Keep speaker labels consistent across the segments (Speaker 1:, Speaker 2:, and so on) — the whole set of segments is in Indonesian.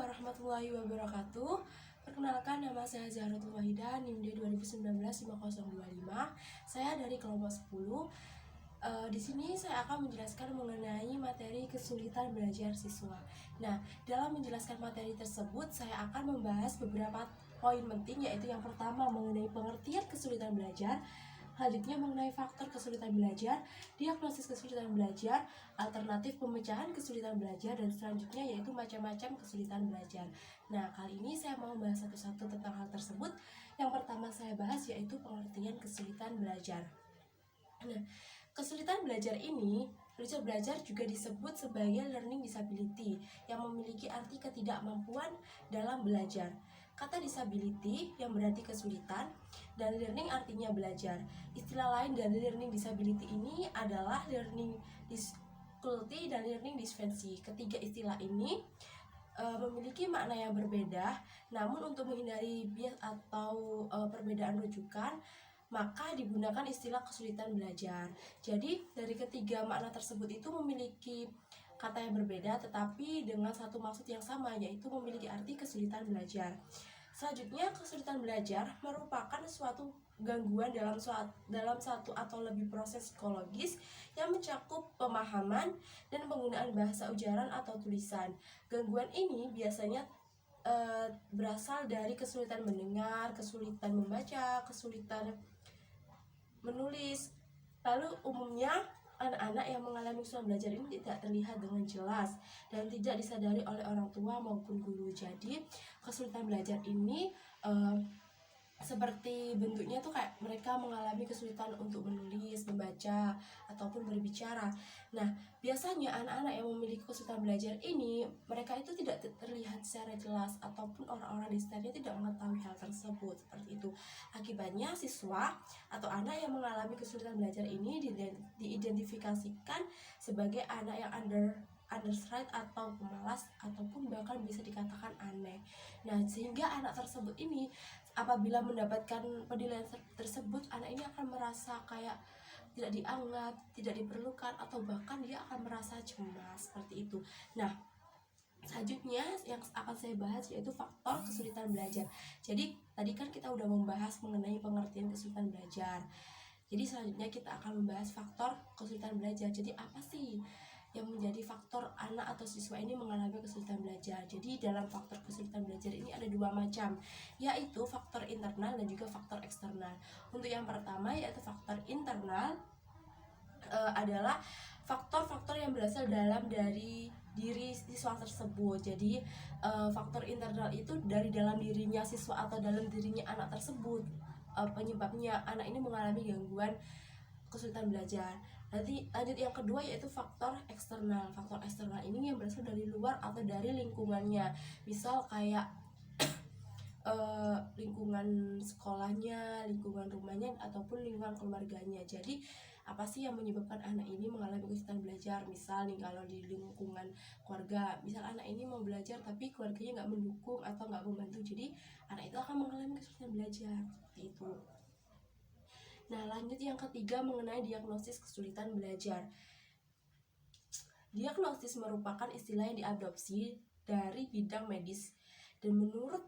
Speaker 1: warahmatullahi wabarakatuh. Perkenalkan, nama saya Zahratul Wahidah, NIM D 2019-5025. Saya dari kelompok 10. Di sini saya akan menjelaskan mengenai materi kesulitan belajar siswa. Nah, dalam menjelaskan materi tersebut, saya akan membahas beberapa poin penting, yaitu yang pertama mengenai pengertian kesulitan belajar, selanjutnya mengenai faktor kesulitan belajar, diagnosis kesulitan belajar, alternatif pemecahan kesulitan belajar, dan selanjutnya yaitu macam-macam kesulitan belajar. Nah, kali ini saya mau membahas satu-satu tentang hal tersebut. Yang pertama saya bahas yaitu pengertian kesulitan belajar. Nah, kesulitan belajar ini, belajar juga disebut sebagai learning disability yang memiliki arti ketidakmampuan dalam belajar. Kata disability yang berarti kesulitan dan learning artinya belajar. Istilah lain dari learning disability ini adalah learning difficulty dan learning dysphasia. Ketiga istilah ini memiliki makna yang berbeda, namun untuk menghindari bias atau perbedaan rujukan, maka digunakan istilah kesulitan belajar. Jadi dari ketiga makna tersebut itu memiliki kata yang berbeda tetapi dengan satu maksud yang sama, yaitu memiliki arti kesulitan belajar. Selanjutnya, kesulitan belajar merupakan suatu gangguan dalam satu atau lebih proses psikologis yang mencakup pemahaman dan penggunaan bahasa ujaran atau tulisan. Gangguan ini biasanya berasal dari kesulitan mendengar, kesulitan membaca, kesulitan menulis. Lalu umumnya anak-anak yang mengalami kesulitan belajar ini tidak terlihat dengan jelas dan tidak disadari oleh orang tua maupun guru. Jadi kesulitan belajar ini seperti bentuknya tuh kayak mereka mengalami kesulitan untuk menulis, membaca, ataupun berbicara. Nah, biasanya anak-anak yang memiliki kesulitan belajar ini, mereka itu tidak terlihat secara jelas ataupun orang-orang di sekitarnya tidak mengetahui hal tersebut, seperti itu. Akibatnya siswa atau anak yang mengalami kesulitan belajar ini diidentifikasikan sebagai anak yang understride atau pemalas ataupun bahkan bisa dikatakan aneh. Nah, sehingga anak tersebut ini apabila mendapatkan penilaian tersebut, anak ini akan merasa kayak tidak dianggap, tidak diperlukan, atau bahkan dia akan merasa cemas, seperti itu. Nah, selanjutnya yang akan saya bahas yaitu faktor kesulitan belajar. Jadi tadi kan kita udah membahas mengenai pengertian kesulitan belajar. Jadi selanjutnya kita akan membahas faktor kesulitan belajar. Jadi apa sih yang menjadi faktor anak atau siswa ini mengalami kesulitan belajar? Jadi dalam faktor kesulitan belajar ini ada dua macam, yaitu faktor internal dan juga faktor eksternal. Untuk yang pertama yaitu faktor internal, adalah faktor-faktor yang berasal dari diri siswa tersebut. Jadi faktor internal itu dari dalam dirinya siswa atau dalam dirinya anak tersebut, penyebabnya anak ini mengalami gangguan kesulitan belajar. Nanti lanjut yang kedua yaitu faktor eksternal. Faktor eksternal ini yang berasal dari luar atau dari lingkungannya. Misal kayak lingkungan sekolahnya, lingkungan rumahnya, ataupun lingkungan keluarganya. Jadi apa sih yang menyebabkan anak ini mengalami kesulitan belajar? Misal nih, kalau di lingkungan keluarga, misal anak ini mau belajar tapi keluarganya nggak mendukung atau nggak membantu, jadi anak itu akan mengalami kesulitan belajar, seperti itu. Nah, lanjut yang ketiga mengenai diagnosis kesulitan belajar. Diagnosis merupakan istilah yang diadopsi dari bidang medis, dan menurut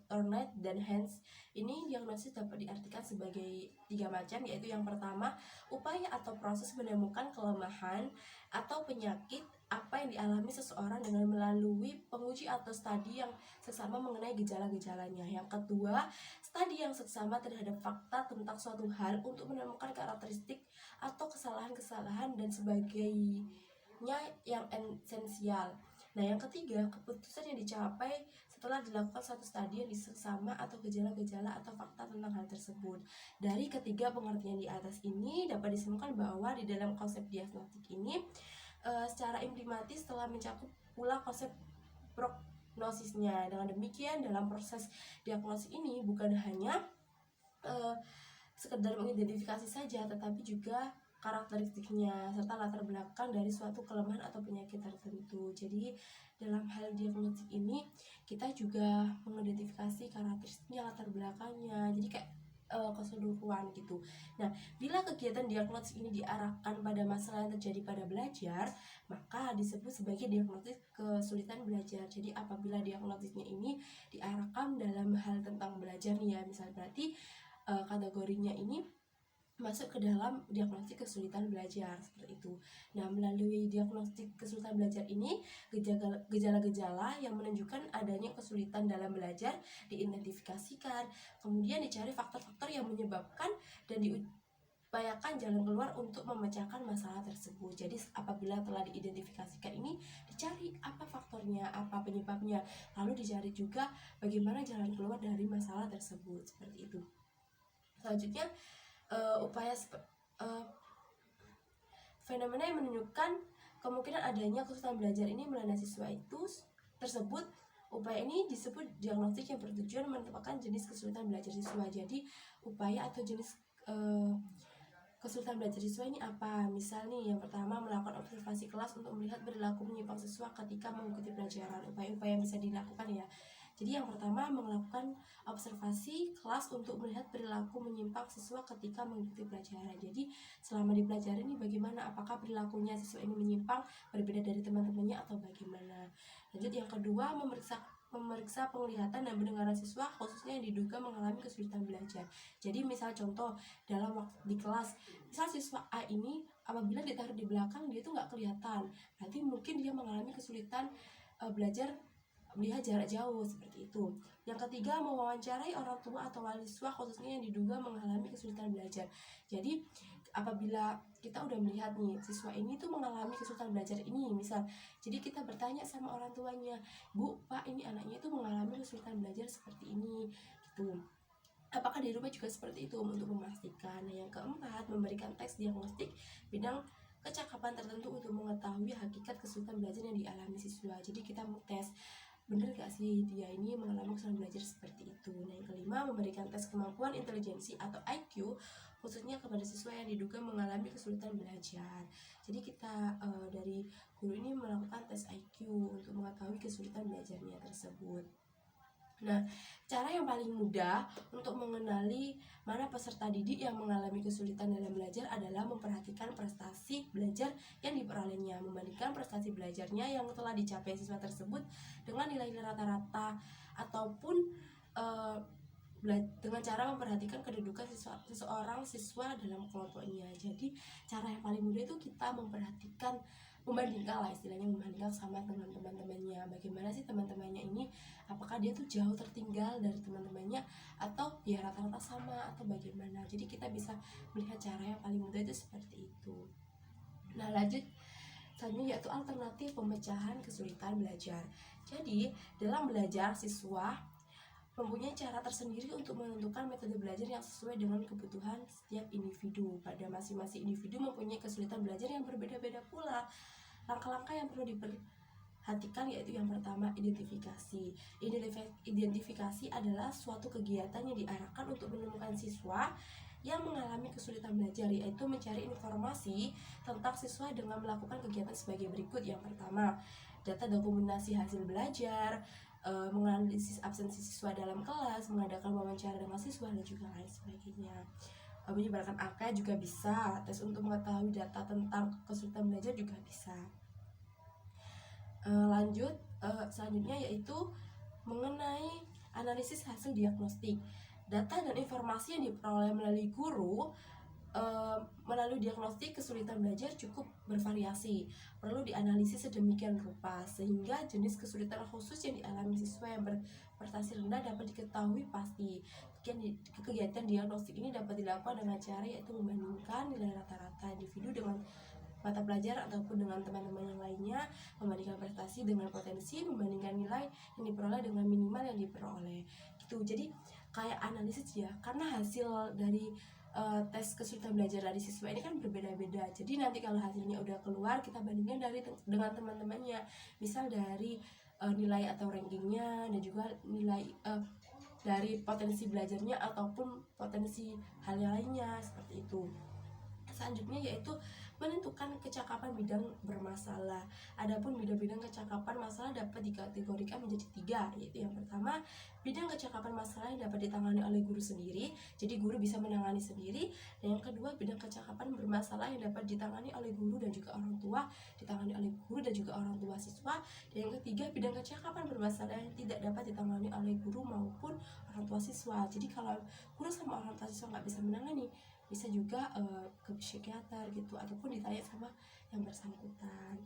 Speaker 1: Thornett dan Hans, ini diagnosis dapat diartikan sebagai tiga macam, yaitu yang pertama, upaya atau proses menemukan kelemahan atau penyakit apa yang dialami seseorang dengan melalui penguji atau studi yang seksama mengenai gejala-gejalanya. Yang kedua, studi yang seksama terhadap fakta tentang suatu hal untuk menemukan karakteristik atau kesalahan-kesalahan dan sebagainya yang esensial. Nah, yang ketiga, keputusan yang dicapai setelah dilakukan satu studi yang seksama atau gejala-gejala atau fakta tentang hal tersebut. Dari ketiga pengertian di atas ini dapat disimpulkan bahwa di dalam konsep diagnostik ini secara implementatif telah mencakup pula konsep prognosisnya. Dengan demikian, dalam proses diagnosis ini bukan hanya sekedar mengidentifikasi saja, tetapi juga karakteristiknya serta latar belakang dari suatu kelemahan atau penyakit tertentu. Jadi dalam hal diagnostik ini kita juga mengidentifikasi karakteristiknya, latar belakangnya. Jadi kayak keseluruhan gitu. Nah, bila kegiatan diagnosis ini diarahkan pada masalah yang terjadi pada belajar, maka disebut sebagai diagnosis kesulitan belajar. Jadi apabila diagnosisnya ini diarahkan dalam hal tentang belajar nih ya, misal berarti kategorinya ini masuk ke dalam diagnostik kesulitan belajar seperti itu. Nah, melalui diagnostik kesulitan belajar ini, gejala-gejala yang menunjukkan adanya kesulitan dalam belajar diidentifikasikan, kemudian dicari faktor-faktor yang menyebabkan dan diupayakan jalan keluar untuk memecahkan masalah tersebut. Jadi apabila telah diidentifikasikan ini, dicari apa faktornya, apa penyebabnya, lalu dicari juga bagaimana jalan keluar dari masalah tersebut seperti itu. Selanjutnya fenomena yang menunjukkan kemungkinan adanya kesulitan belajar ini melanda siswa itu tersebut. Upaya ini disebut diagnostik yang bertujuan menetapkan jenis kesulitan belajar siswa. Jadi upaya atau jenis kesulitan belajar siswa ini apa? Misal nih, yang pertama melakukan observasi kelas untuk melihat perilaku menyimpang siswa ketika mengikuti pelajaran. Upaya-upaya yang bisa dilakukan ya. Jadi yang pertama melakukan observasi kelas untuk melihat perilaku menyimpang siswa ketika mengikuti pelajaran. Jadi selama di pelajaran ini bagaimana, apakah perilakunya siswa ini menyimpang, berbeda dari teman-temannya atau bagaimana. Lanjut yang kedua, memeriksa penglihatan dan pendengaran siswa khususnya yang diduga mengalami kesulitan belajar. Jadi misal contoh dalam waktu di kelas, misal siswa A ini apabila ditaruh di belakang dia itu nggak kelihatan, berarti mungkin dia mengalami kesulitan belajar melihat jarak jauh seperti itu. Yang ketiga, mewawancarai orang tua atau wali siswa khususnya yang diduga mengalami kesulitan belajar. Jadi apabila kita udah melihat nih siswa ini tuh mengalami kesulitan belajar ini misal, jadi kita bertanya sama orang tuanya, Bu, Pak, ini anaknya itu mengalami kesulitan belajar seperti ini gitu. Apakah di rumah juga seperti itu untuk memastikan. Nah, yang keempat, memberikan tes diagnostik bidang kecakapan tertentu untuk mengetahui hakikat kesulitan belajar yang dialami siswa. Jadi kita mau tes bener gak sih dia ini mengalami kesulitan belajar seperti itu. Nah, yang kelima, memberikan tes kemampuan intelijensi atau IQ khususnya kepada siswa yang diduga mengalami kesulitan belajar. Jadi kita dari guru ini melakukan tes IQ untuk mengetahui kesulitan belajarnya tersebut. Nah, cara yang paling mudah untuk mengenali mana peserta didik yang mengalami kesulitan dalam belajar adalah memperhatikan prestasi belajar yang diperolehnya, membandingkan prestasi belajarnya yang telah dicapai siswa tersebut dengan nilai rata-rata, ataupun dengan cara memperhatikan kedudukan seseorang siswa dalam kelompoknya. Jadi cara yang paling mudah itu kita membandingkan lah, istilahnya membandingkan sama teman-temannya. Bagaimana sih teman-temannya ini, apakah dia tuh jauh tertinggal dari teman-temannya atau ya rata-rata sama atau bagaimana. Jadi kita bisa melihat cara yang paling mudah itu seperti itu. Nah, lanjut selanjutnya yaitu alternatif pemecahan kesulitan belajar. Jadi dalam belajar, siswa mempunyai cara tersendiri untuk menentukan metode belajar yang sesuai dengan kebutuhan setiap individu. Pada masing-masing individu mempunyai kesulitan belajar yang berbeda-beda pula. Langkah-langkah yang perlu diperhatikan yaitu yang pertama, identifikasi. Identifikasi adalah suatu kegiatan yang diarahkan untuk menemukan siswa yang mengalami kesulitan belajar, yaitu mencari informasi tentang siswa dengan melakukan kegiatan sebagai berikut. Yang pertama, data dokumentasi hasil belajar, menganalisis absensi siswa dalam kelas, mengadakan wawancara dengan siswa, dan juga lain sebagainya. Menyebarkan angka juga bisa, tes untuk mengetahui data tentang kesulitan belajar juga bisa. Lanjut, selanjutnya yaitu mengenai analisis hasil diagnostik. Data dan informasi yang diperoleh melalui guru melalui diagnostik kesulitan belajar cukup bervariasi, perlu dianalisis sedemikian rupa sehingga jenis kesulitan khusus yang dialami siswa yang berprestasi rendah dapat diketahui pasti. Kegiatan diagnostik ini dapat dilakukan dengan cara yaitu membandingkan nilai rata-rata individu dengan mata pelajaran ataupun dengan teman-teman yang lainnya, membandingkan prestasi dengan potensi, membandingkan nilai yang diperoleh dengan minimal yang diperoleh gitu. Jadi kayak analisis ya, karena hasil dari tes kesulitan belajar dari siswa ini kan berbeda-beda. Jadi nanti kalau hasilnya udah keluar, kita bandingkan dengan teman-temannya, misal dari nilai atau rankingnya, dan juga nilai dari potensi belajarnya ataupun potensi hal lainnya seperti itu. Selanjutnya yaitu menentukan kecakapan bidang bermasalah. Adapun bidang-bidang kecakapan masalah dapat dikategorikan menjadi 3, yaitu yang pertama, bidang kecakapan masalah yang dapat ditangani oleh guru sendiri, jadi guru bisa menangani sendiri. Dan yang kedua, bidang kecakapan bermasalah yang dapat ditangani oleh guru dan juga orang tua, ditangani oleh guru dan juga orang tua siswa. Dan yang ketiga, bidang kecakapan bermasalah yang tidak dapat ditangani oleh guru maupun orang tua siswa. Jadi kalau guru sama orang tua siswa nggak bisa menangani, bisa juga ke psikiater gitu, ataupun ditanya sama yang bersangkutan.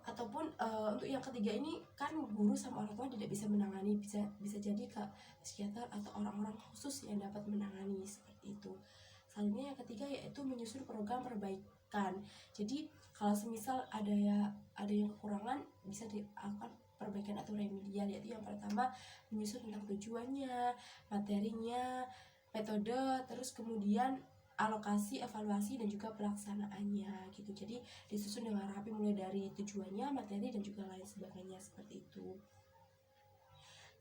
Speaker 1: Ataupun untuk yang ketiga ini kan guru sama orang tua tidak bisa menangani, bisa jadi ke psikiater atau orang-orang khusus yang dapat menangani, seperti itu. Selanjutnya yang ketiga yaitu menyusun program perbaikan. Jadi kalau semisal ada yang kekurangan, bisa dilakukan perbaikan atau remedial, yaitu yang pertama menyusun tentang tujuannya, materinya, metode, terus kemudian alokasi, evaluasi, dan juga pelaksanaannya gitu. Jadi disusun dengan rapi mulai dari tujuannya, materi, dan juga lain sebagainya, seperti itu.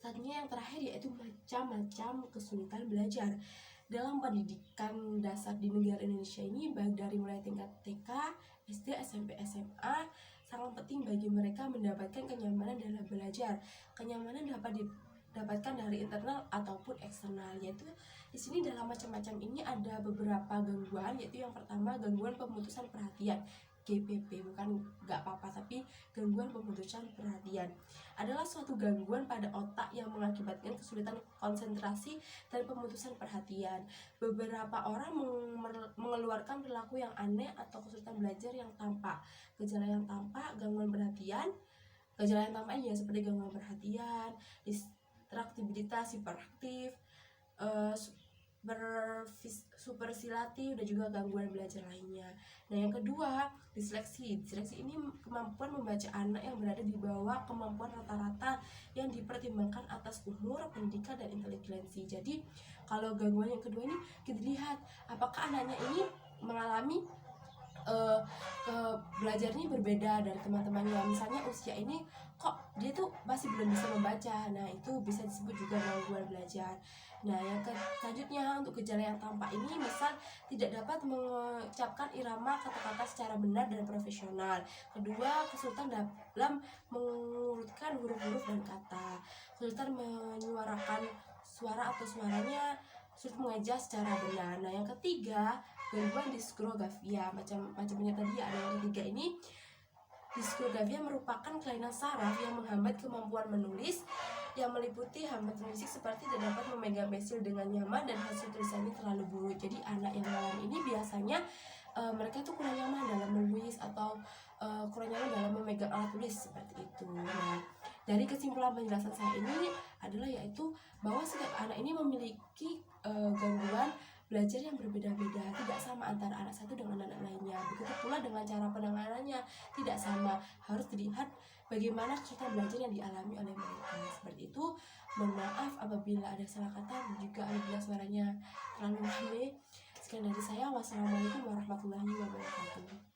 Speaker 1: Selanjutnya yang terakhir yaitu macam-macam kesulitan belajar. Dalam pendidikan dasar di negara Indonesia ini, baik dari mulai tingkat TK, SD, SMP, SMA, sangat penting bagi mereka mendapatkan kenyamanan dalam belajar. Kenyamanan dapat didapatkan dari internal ataupun eksternal, yaitu di sini dalam macam-macam ini ada beberapa gangguan, yaitu yang pertama gangguan pemutusan perhatian, GPP, bukan nggak apa-apa tapi gangguan pemutusan perhatian adalah suatu gangguan pada otak yang mengakibatkan kesulitan konsentrasi dan pemutusan perhatian. Beberapa orang mengeluarkan perilaku yang aneh atau kesulitan belajar yang tampak. Gejala yang tampak gangguan perhatian, gejala yang tampak ya seperti gangguan perhatian, distraksibilitas, hiperaktif, supersilatif, dan juga gangguan belajar lainnya. Nah yang kedua, disleksi. Disleksi ini kemampuan membaca anak yang berada di bawah kemampuan rata-rata yang dipertimbangkan atas umur, pendidikan, dan inteligensi. Jadi kalau gangguan yang kedua ini kita lihat apakah anaknya ini mengalami belajarnya berbeda dari teman-temannya. Misalnya usia ini kok dia tuh masih belum bisa membaca, nah itu bisa disebut juga gangguan belajar. Nah yang selanjutnya untuk gejala yang tampak ini misal tidak dapat mengucapkan irama kata-kata secara benar dan profesional. Kedua, kesulitan dalam mengurutkan huruf-huruf dan kata, kesulitan menyuarakan suara atau suaranya, sulit mengeja secara benar. Nah yang ketiga, gangguan disgrafia. Macam-macamnya tadi ada yang ketiga ini. Disgrafia merupakan kelainan saraf yang menghambat kemampuan menulis, yang meliputi hambatan fisik seperti tidak dapat memegang pensil dengan nyaman dan hasil tulisannya terlalu buruk. Jadi anak yang mengalami ini biasanya mereka itu kurang nyaman dalam menulis atau kurang nyaman dalam memegang alat tulis, seperti itu. Nah, dari kesimpulan penjelasan saya ini adalah yaitu bahwa setiap anak ini memiliki gangguan belajar yang berbeda-beda, tidak sama antara anak satu dengan anak lainnya. Begitu pula dengan cara penanganannya tidak sama, harus dilihat bagaimana kesulitan belajar yang dialami oleh mereka, seperti itu. Mohon maaf apabila ada salah kata dan juga apabila suaranya terlalu rame. Sekian dari saya, wassalamualaikum warahmatullahi wabarakatuh.